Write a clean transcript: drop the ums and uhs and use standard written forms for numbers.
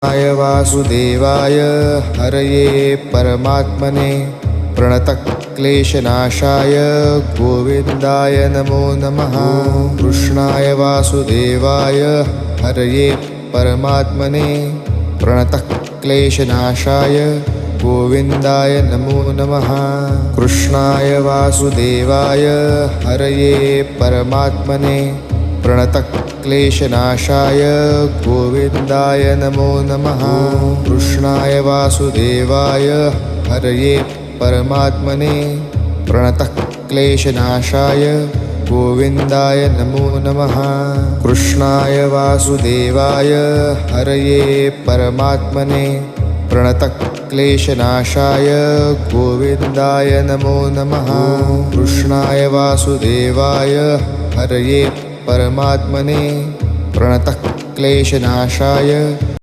कृष्णाय वासुदेवाय हरये परमात्मने प्रणतक्लेशनाशाय गोविन्दाय नमो नमः। कृष्णाय वासुदेवाय हरये परमात्मने प्रणतक्लेशनाशाय गोविन्दाय नमो नमः। कृष्णाय वासुदेवाय हरये परमात्मने प्रणतक्लेशनाशाय गोविन्दाय नमो नमः। कृष्णाय वासुदेवाय हरये परमात्मने प्रणतक्लेशनाशाय गोविन्दाय नमो नमः। कृष्णाय वासुदेवाय हरये परमात्मने प्रणतक्लेशनाशाय गोविन्दाय नमो नमः। कृष्णाय वासुदेवाय हरये परमात्मने प्रणतक्लेशनाशाय